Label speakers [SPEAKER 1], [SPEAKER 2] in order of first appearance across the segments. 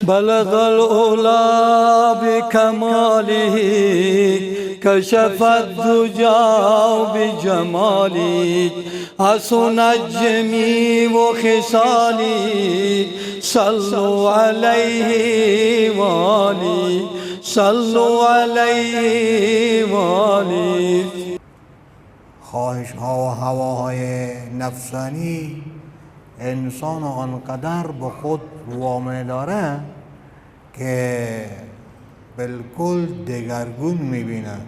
[SPEAKER 1] بلغ الأولى بكماله كشف الدجى بجماله حسنت جميع خصاله صلوا عليه وآله صلوا عليه وآله.
[SPEAKER 2] خواهش ها و هواهای نفسانی انسان آنقدر به خود وامه داره که بالکل دگرگون میبینه،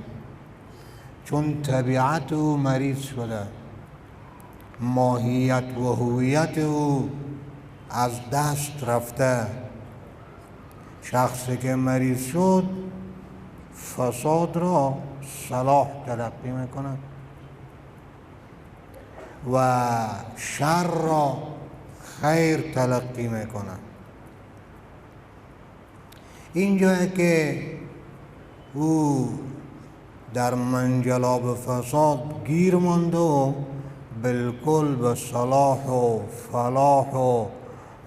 [SPEAKER 2] چون طبیعت او مریض شده، ماهیت و هویت او از دست رفته. شخصی که مریض شد فساد را صلاح تلقی میکنه و شر را خیر تلقی میکنه. اینجایی که او در منجلاب فساد گیر مانده و بالکل به صلاح و فلاح و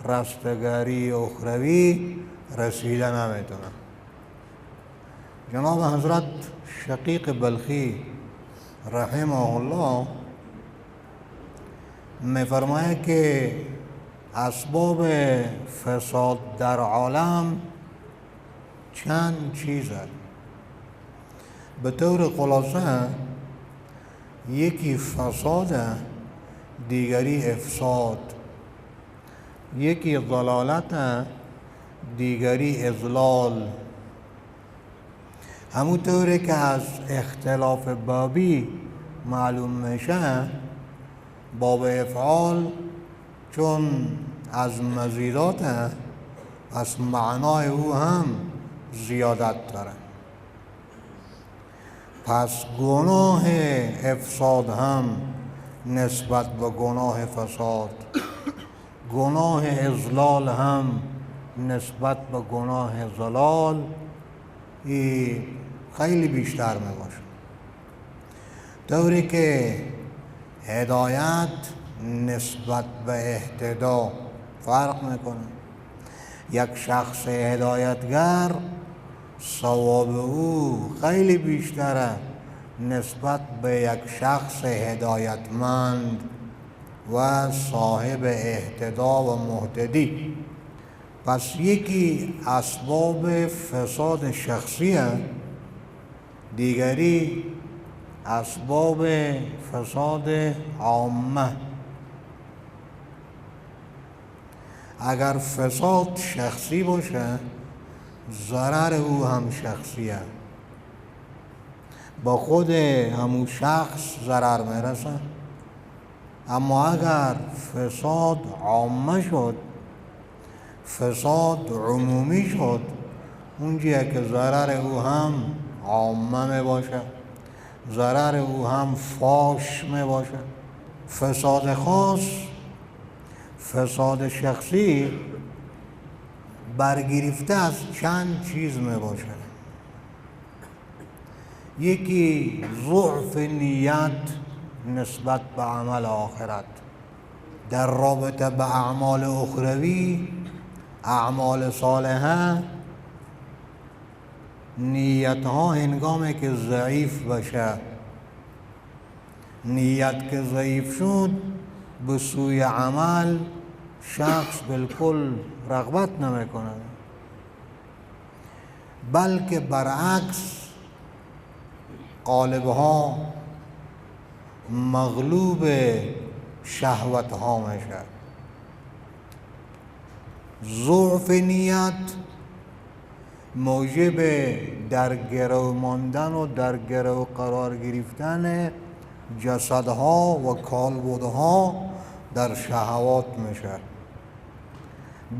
[SPEAKER 2] رستگاری اخروی رسیده نمیتونه. جناب حضرت شقیق بلخی رحمه الله می‌فرماید که اسباب فساد در عالم چند چیزه. به طور خلاصه یکی فساد، دیگری افساد، یکی ضلالت، دیگری اضلال. همونطوری که از اختلاف بابی معلوم میشه، باب افعال چون از مزیدات از معنای او هم زیادت داره، پس گناه افساد هم نسبت به گناه فساد، گناه اضلال هم نسبت به گناه ضلال خیلی بیشتر می باشه. طوری که هدایت نسبت به اهتدا فرق میکنه. یک شخص هدایتگر ثواب او خیلی بیشتره نسبت به یک شخص هدایتمند و صاحب اهتدا و مهتدی. پس یکی اسباب فساد شخصیه، دیگری اسباب فساد عامه. اگر فساد شخصی باشه، ضرر او هم شخصیه، با خود همون شخص ضرر میرسه. اما اگر فساد عامه شد، فساد عمومی شد، اونجایی که ضرر او هم عامه می باشه، ضرر او هم فاش می باشه. فساد خاص، فساد شخصی برگرفته از چند چیز می باشه. یکی ضعف نیت نسبت به عمل آخرت. در رابطه به اعمال اخروی، اعمال صالحه، نیت ها هنگامی که ضعیف بشه، نیت که ضعیف شد، به سوی عمل شخص بالکل رغبت نمیکنه، بلکه برعکس قالب ها مغلوب شهوت ها میشه. ضعف نیت موجب در گرو ماندن و در گرو قرار گرفتن جسدها و کالبدها در شهوات میشه.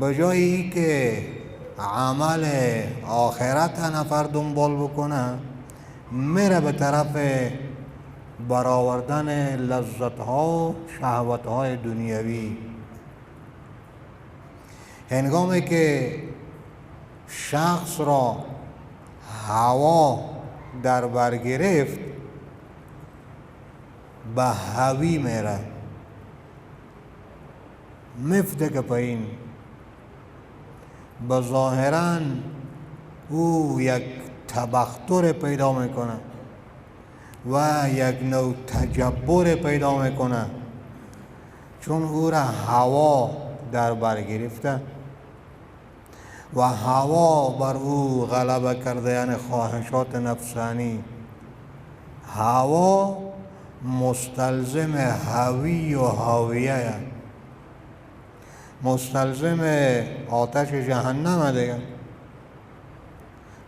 [SPEAKER 2] به جایی که عمل آخرت نفر دنبال بکنه، میره به طرف برآوردن لذتها و شهوتهای دنیوی. هنگامی که شخص را هوا در بر گرفت، به هوی میره، میفته که پایین، بظاهراً او یک تبختر پیدا میکنه و یک نوع تجبر پیدا میکنه، چون او را هوا در بر گرفته و هوا بر او غلبه کرده، یعنی خواهشات نفسانی. هوا مستلزم هوی و هاویه، مستلزم آتش جهنم دیگه.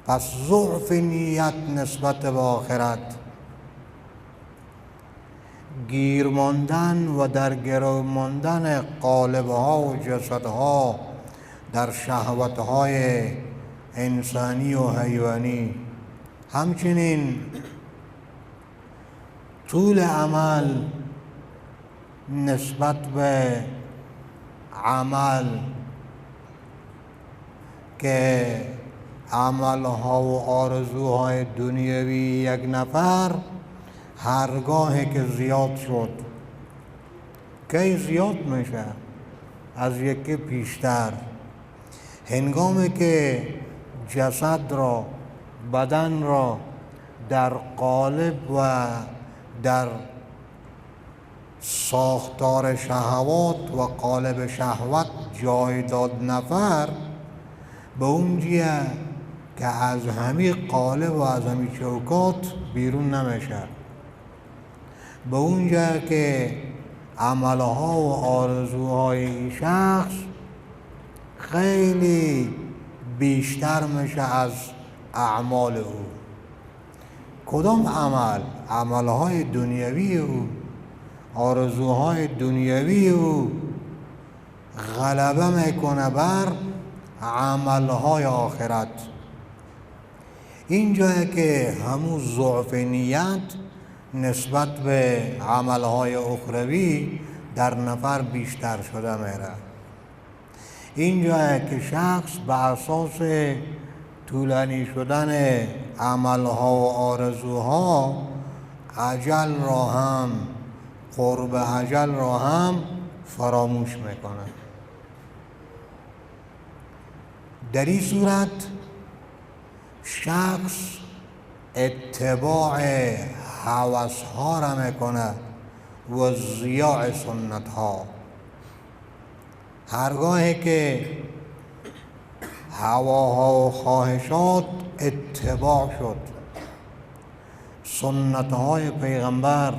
[SPEAKER 2] پس ضعف نیت نسبت به آخرت، گیر ماندن و در گرو ماندن قالب‌ها و جسدها در شهوت‌های انسانی و حیوانی، همچنین طول عمل نسبت به عمل که عملها و آرزوهای دنیوی یک نفر هرگاهی که زیاد شد، کی زیاد میشه؟ از یکی پیشتر. هنگامی که جسد را، بدن را در قالب و در ساختار شهوات و قالب شهوت جای داد نفر، به اونجیه که از همین قالب و از همین چوکات بیرون نمیشه، به اونجا که عملها و آرزوهای این شخص خیلی بیشتر میشه از اعمال او. کدام عمل؟ عملهای دنیوی او، آرزوهای دنیوی او غلبه میکنه بر عملهای آخرت. اینجایی که همون ضعف نیت نسبت به عملهای اخروی در نفر بیشتر شده میره. اینجایی که شخص به اساس طولانی شدن عملها و آرزوها اجل را هم، قرب اجل را هم فراموش میکنه. در این صورت شخص اتباع هوسها را میکنه و ضیاع سنت ها. هرگاهی که هواها و خواهشات اتباع شد، سنت های پیغمبر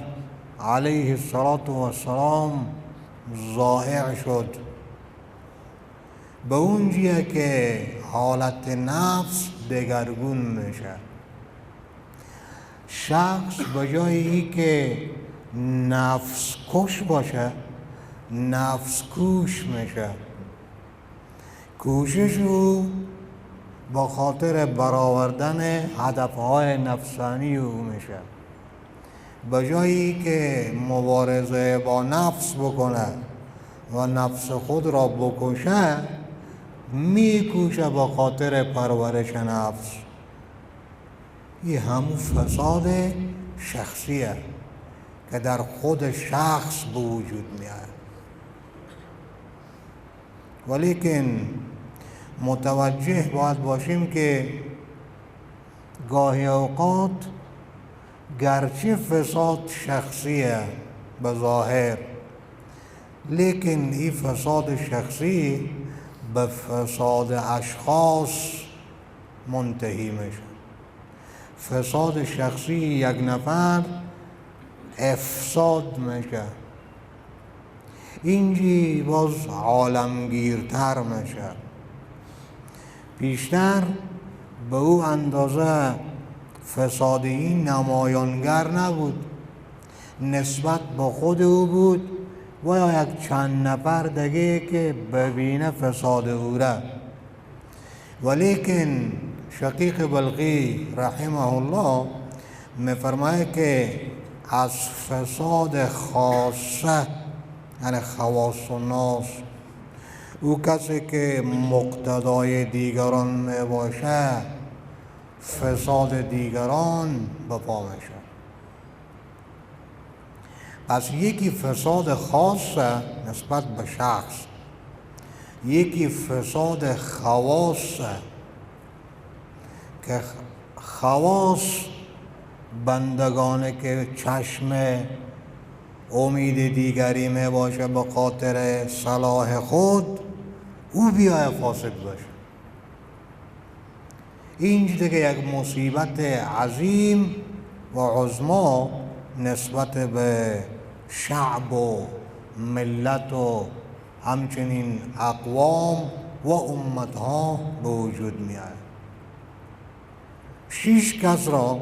[SPEAKER 2] علیه السلام ضایع شد، به اونجیه که حالت نفس دگرگون میشه. شخص به جای ای که نفس کش باشه، نفس کوش میشه. کوشش او با خاطر برآوردن هدفهای نفسانی او میشه. به جایی که مبارزه با نفس بکنه و نفس خود را بکشه، میکوشه با خاطر پرورش نفس. این همون فساد شخصیه که در خود شخص به وجود میاد. ولیکن متوجه باید باشیم که گاهی اوقات گرچه فساد شخصیه به ظاهر، لیکن این فساد شخصی به فساد اشخاص منتهی میشه. فساد شخصی یک نفر افساد میشه، اینجی باز عالمگیرتر میشه. بیشتر به او اندازه فساد این نمایانگر نبود، نسبت به خود او بود و یا یک چند نفر دیگه که ببینه فساد او را. ولیکن شقیق بلقی رحمه الله میفرماید که از فساد خاصه، یعنی خواص الناس، او کسی که مقتدای دیگران میباشه، فساد دیگران به پا میشه. پس یکی فساد خاصه نسبت به شخص، یکی فساد خواص که خواص بندگانه که چشم امید دیگری می باشه به خاطر صلاح خود، او بیای فاسد باشه. این که یک مصیبت عظیم و عظما نسبت به شعب و ملت و همچنین اقوام و امتها به وجود می آید. 6 کس را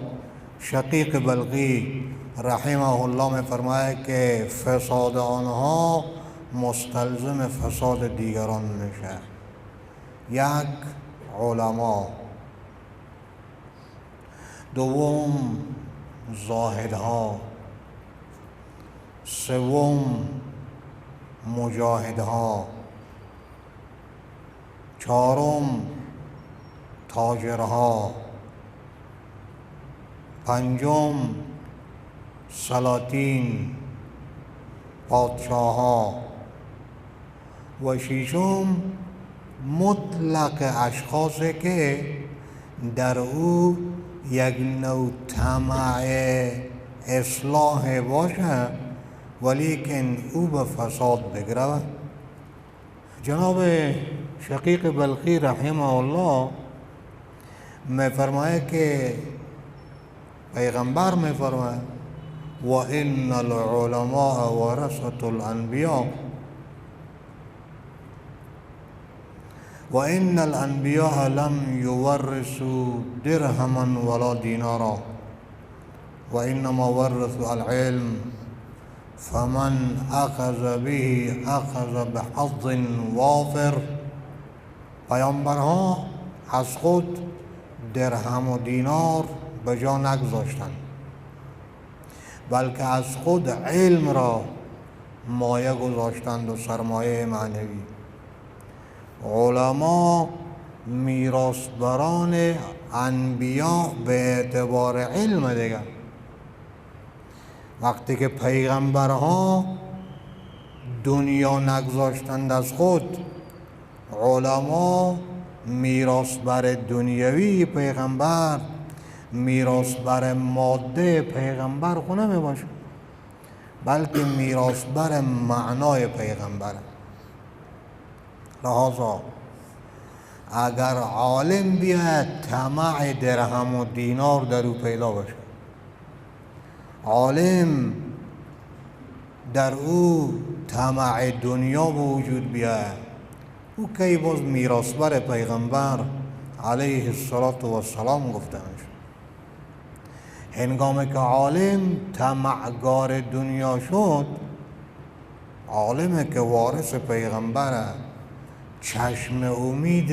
[SPEAKER 2] شقیق بلقی رحمه الله می فرماید که فساد آنها مستلزم فساد دیگران میشه. 1 علما، 2 زاهدها، 3 مجاهدها، 4 تاجرها، 5 سلاطین پادشاهها و 6 مطلق اشخاصی که در او یک نوع طمع اصلاح باشه ولیکن او به فساد بگره. جناب شقیق بلخی رحمه الله میفرماید که پیغمبر میفرماید و ان العلماء ورثة الانبیاء و ان الانبیاء لم یورثوا درهما ولا دینارا و انما ورثوا العلم فمن اخذ به اخذ بحظ وافر. پیامبرها از خود درهم و دینار به جا نگذاشتند بلکه از خود علم را مایه گذاشتند و سرمایه معنوی. علما میراثبران انبیا به اعتبار علم دیگر. وقتی که پیغمبرها دنیا نگذاشتند از خود، علما میراثبر دنیوی پیغمبر، میراثبر ماده پیغمبر خو نمی باشه بلکه میراثبر معنای پیغمبر. لحاظا اگر عالم بیاید طمع درهم و دینار در او پیدا باشه، عالم در او طمع دنیا به وجود بیاید، او کی باز میراثبر پیغمبر علیه السلام گفته میشه. هنگامی که عالم طمعگار دنیا شد، عالمی که وارث پیغمبره، چشم امید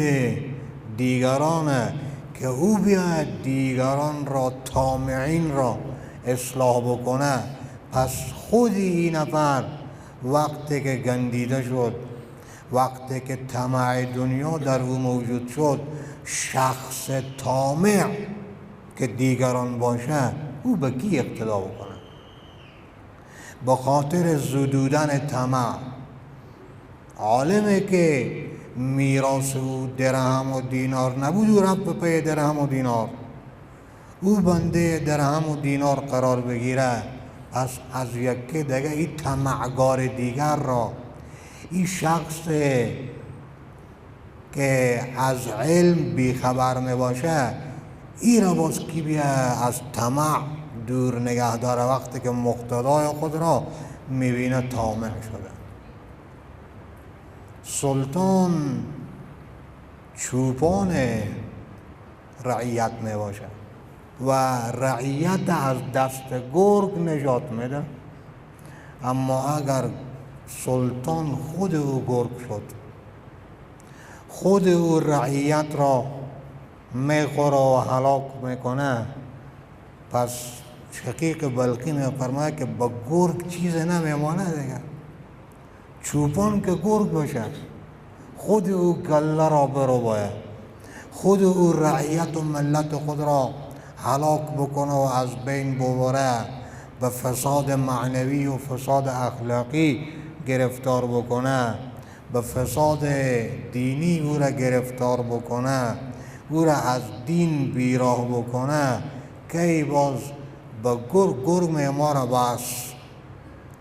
[SPEAKER 2] دیگرانه که او بیاید دیگران را، طامعین را اصلاح بکنه، پس خود این نفر وقتی که گندیده شد، وقتی که طمع دنیا در او موجود شد، شخص طامع که دیگران باشه، او به کی اقتدا بکنه؟ به خاطر زدودن طمع. عالمی که میراث او درهم و دینار نبود، او رفت به پی درهم و دینار، او بنده درهم و دینار قرار بگیره، پس از یکی دیگه این طمعگار دیگر را، این شخص که از علم بیخبر می باشه، این را باز کی بیا از طمع دور نگه داره وقتی که مقتدای خود را میبینه طامع شده. سلطان چوپان رعیت می باشه و رعیت از دست گرگ نجات میده، اما اگر سلطان خود او گرگ شد، خود او رعیت را میخوره و هلاک میکنه، پس شقیق بلقی میفرماید که با گرگ چیز نمیمانه دیگر. چوپان که گرگ باشه، خود او گله را برو باید، خود او رعیت و ملت خود را هلاک بکنه و از بین ببره، به فساد معنوی و فساد اخلاقی گرفتار بکنه، به فساد دینی او را گرفتار بکنه، او را از دین بیراه بکنه، که باز به گرگ ما را بس،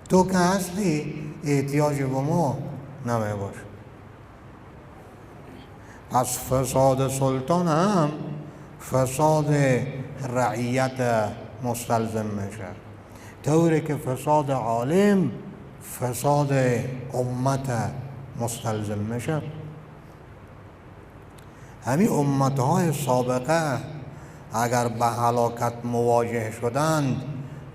[SPEAKER 2] تو که هستی احتیاج به ما نمی باش. پس فساد سلطان هم فساد رعیت مستلزم میشه، طوری که فساد عالم فساد امت مستلزم میشه. همین امتهای سابقه اگر به هلاکت مواجه شدند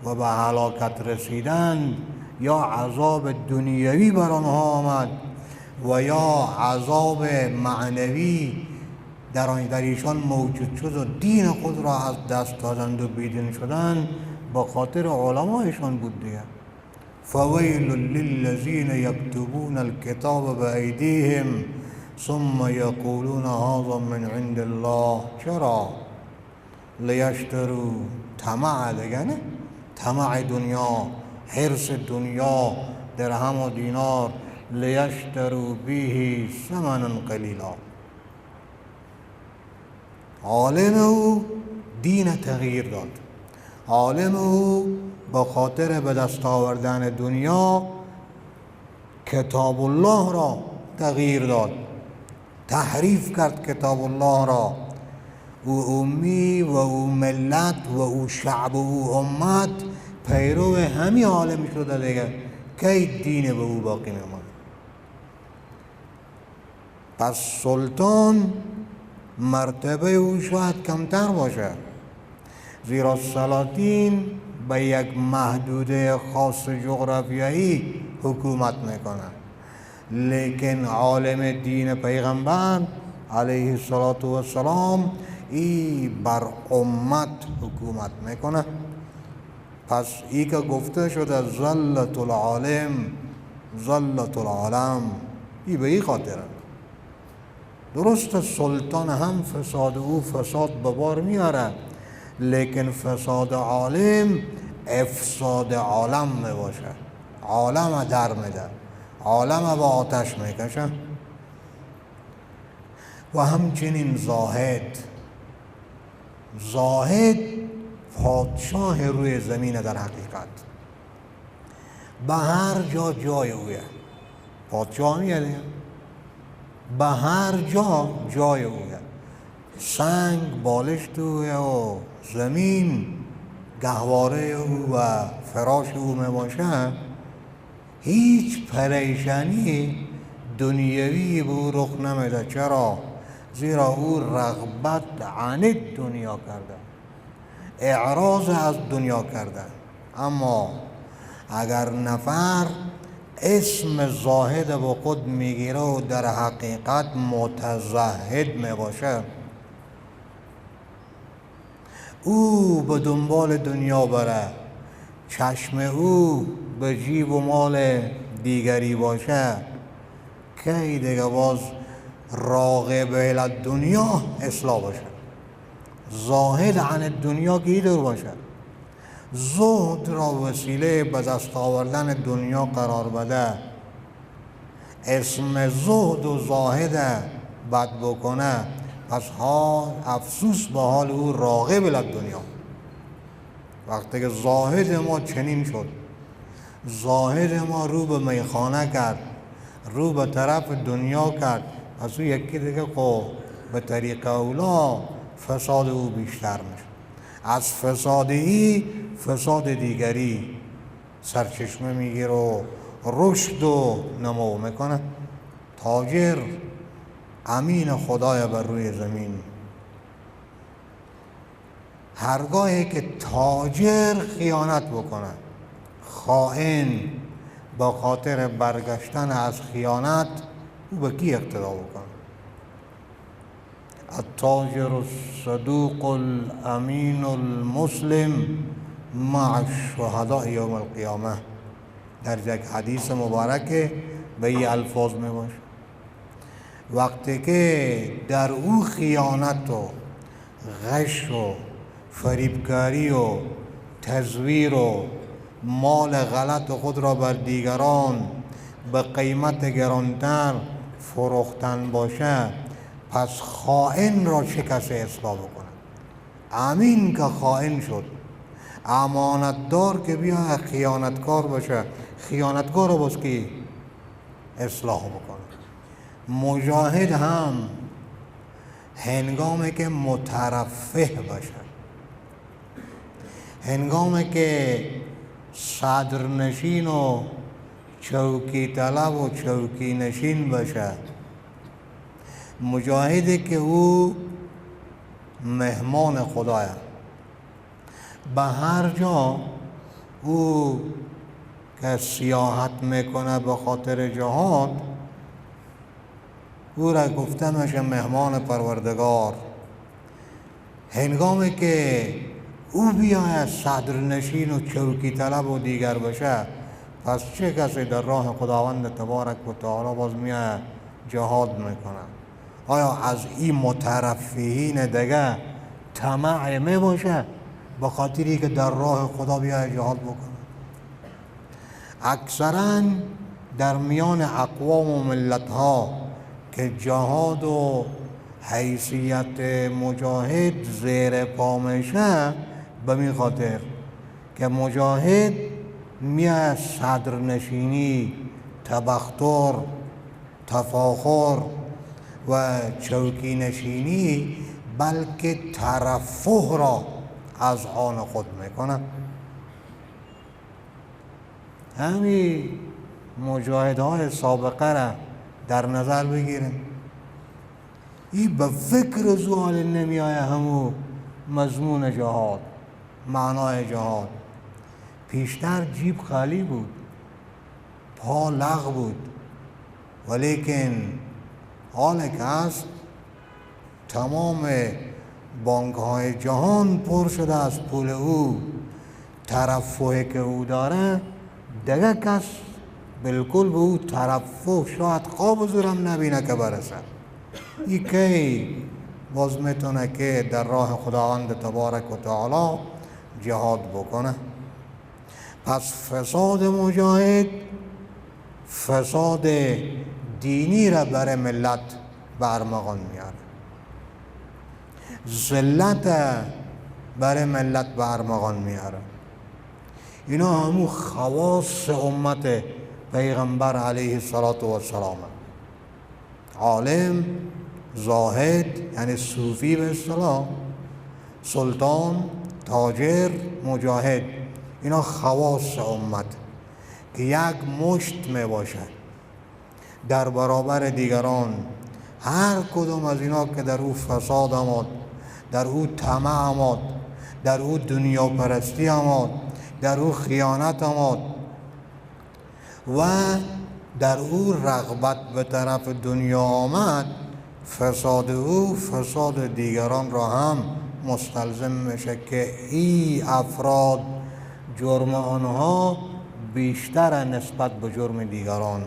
[SPEAKER 2] و به هلاکت رسیدند، یا عذاب دنیوی بر آنها آمد و یا عذاب معنوی در ایشان موجود شد و دین خود را از دست دادند و بیدین شدند، به خاطر علمایشان بود دیگه. فویل للذین یکتبون الکتاب بایدیهم ثم یقولون هذا من عند الله. چرا؟ لیشتروا، طمع دیگه، نه طمع دنیا، حرص دنیا، درهم و دینار، لیشتروا به ثمنا قلیلا. عالم او دین تغییر داد، عالم او به خاطر به دست آوردن دنیا کتاب الله را تغییر داد، تحریف کرد کتاب الله را. او امی و او ملت و او شعب و او امت پیرو همی عالم شده دیگه، که دین به او باقی میماند. پس سلطان مرتبه او شاید کمتر باشه، زیرا سلاطین به یک محدوده خاص جغرافیایی حکومت میکنه، لیکن عالم دین پیغمبر علیه السلام ای بر امت حکومت میکنه. پس ای که گفته شده ذلت العالم ذلت العالم، ای به ای خاطره. درست سلطان هم فساد او فساد به بار میاره، لیکن فساد عالم افساد عالم میباشه، عالم در میده، عالم به آتش میکشه. و همچنین زاهد پادشاه روی زمین در حقیقت، به هر جا جای اویه، پادشاه میگه به هر جا جای اویه، سنگ بالشت اویه و زمین گهواره او و فراش او میباشه. هیچ پریشانی دنیوی به او رخ نمیده. چرا؟ زیرا او رغبت عن دنیا کرده، اعراض از دنیا کرده. اما اگر نفر اسم زاهد به خود میگیره و در حقیقت متزهد میباشه، او به دنبال دنیا بره، چشم او به جیب و مال دیگری باشه، که دیگه باز راغب الی دنیا اصلاح باشه. زاهد عن دنیا که دور باشه، زهد را وسیله به دست آوردن دنیا قرار بده، اسم زهد و زاهد بد بکنه، پس افسوس به حال او راغب الی دنیا. وقتی که زاهد ما چنین شد، زاهد ما رو به میخانه کرد، رو به طرف دنیا کرد، پس او یکی دیگه به طریق اولا فساد او بیشتر میشه. از فساد دیگری سرچشمه میگیره و رشد و نمو میکنه. تاجر امین خدای بر روی زمین. هرگاهی که تاجر خیانت بکنه، خائن، با خاطر برگشتن از خیانت، او به کی اقتدا بکنه؟ التاجر الصدوق الامین المسلم مع الشهداء یوم القیامه. در یک حدیث مبارک به این الفاظ می باشه. وقتی که در او خیانت و غش و فریبکاری و تزویر و مال غلط خود را بر دیگران به قیمت گرانتر فروختن باشه، پس خائن را چه کسی اصلاح بکنه؟ امین که خائن شد، امانتدار که بیا خیانتکار باشه، خیانتکار رو باز که اصلاح بکنه. مجاهد هم هنگامی که مترفه باشه، هنگامی که صدرنشین و چوکی طلب و چوکی نشین باشه، مجاهدی که او مهمان خدایه، به هر جا او که سیاحت میکنه به خاطر جهاد، او را گفته میشه مهمان پروردگار. هنگامی که او بیاید صدرنشین و چوکی طلب و دیگر باشه، پس چه کسی در راه خداوند تبارک و تعالی باز میاد جهاد میکنه؟ آیا از این مترفیین دیگه طمع می باشه به خاطری که در راه خدا بیاید جهاد بکنه؟ اکثرا در میان اقوام و ملت ها که جهاد و حیثیت مجاهد زیر پا میشه، به می خاطر که مجاهد میاد صدرنشینی، تبختر، تفاخر و چوکی نشینی، بلکه ترفه را از آن خود میکنه. همین مجاهدهای سابقه را در نظر بگیریم، این به فکر زوال نمی آیه همو مضمون جهاد، معنای جهاد. پیشتر جیب خالی بود، پا لغ بود، ولیکن حال که هست تمام بانک های جهان پر شده از پول او. ترفعی که او داره دیگه کس بالکل به او ترفع شاید خواب زورم نبینه که برسه. این که باز میتونه که در راه خداوند تبارک و تعالی جهاد بکنه. پس فساد مجاهد فساد دینی را برای ملت برمغان میاره، ذلت برای ملت برمغان میاره. اینا همون خواص امت پیغمبر علیه السلام، عالم، زاهد یعنی صوفی به اصطلاح، سلطان، تاجر، مجاهد، اینا خواص امت که یک مشت می باشد در برابر دیگران. هر کدوم از اینا که در او فساد آمد، در او طمع آمد، در او دنیا پرستی آمد، در او خیانت آمد و در او رغبت به طرف دنیا آمد، فساد او فساد دیگران را هم مستلزم میشه که این افراد جرم آنها بیشتر نسبت به جرم دیگران.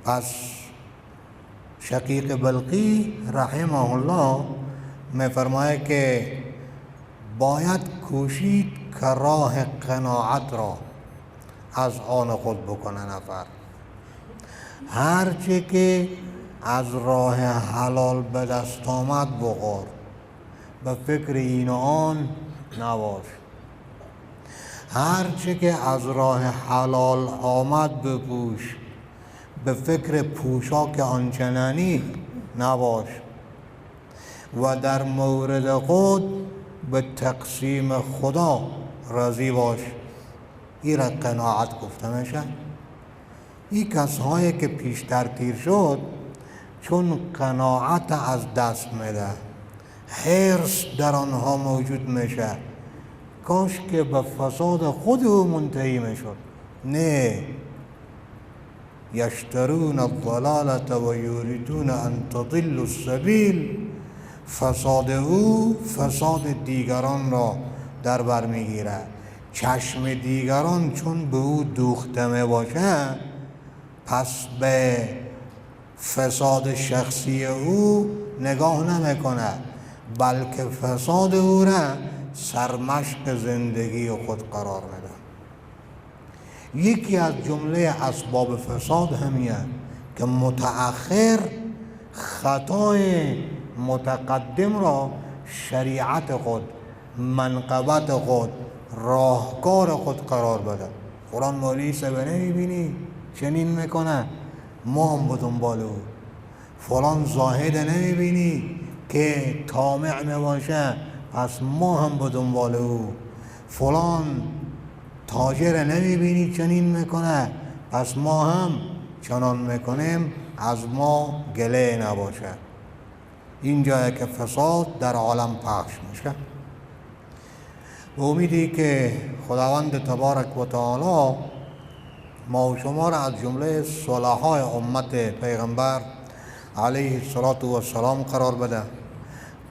[SPEAKER 2] پس شقیق بلقی رحمه الله میفرماید که باید کوشید که راه قناعت را از آن خود بکنه نفر. هرچه که از راه حلال به دست آمد بخور، به فکر این و آن نباش. هرچه که از راه حلال آمد بپوش، به فکر پوشاک آنچنانی نباش. و در مورد خود به تقسیم خدا راضی باش. این را قناعت گفته میشه. این کسایی که پیشتر تیر شد چون قناعت از دست میده، حرص در آنها موجود میشه، کاش که به فساد خود او منتهی میشد. نه، یشترون الضلالة و یریدون ان تضلوا السبیل. فساد او فساد دیگران را در بر میگیره. چشم دیگران چون به او دوخته می باشه، پس به فساد شخصی او نگاه نمیکنه، بلکه فساد او را سرمشق زندگی خود قرار میده. یکی از جمله اسباب فساد همیه که متأخر خطای متقدم را شریعت خود، منقبت خود، راهکار خود قرار بده. فلان مولوی سبه نمیبینی چنین میکنه، ما هم بدنبال او. فلان زاهد نمیبینی که طامع نباشه، پس ما هم بدنبال او. فلان تاجر نمیبینی چنین میکنه، پس ما هم چنان میکنیم، از ما گله نباشه. این جایی که فساد در عالم پخش میشه. به امیدی که خداوند تبارک و تعالی ما و شما را از جمله صلحای امت پیغمبر علیه السلام قرار بده،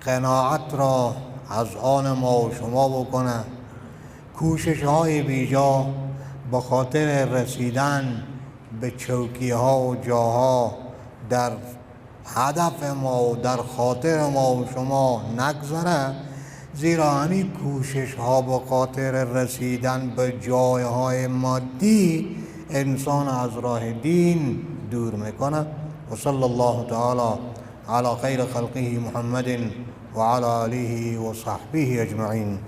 [SPEAKER 2] قناعت را از آن ما و شما بکنه، کوشش های بیجا به خاطر رسیدن به چوکی ها و جاها در هدف ما و در خاطر ما و شما نگذره، زیرا همین کوشش ها به خاطر رسیدن به جایهای مادی انسان از راه دین دور میکنه. و صلی الله تعالی علی خیر خلقه محمد و علی آله و صحبه اجمعین.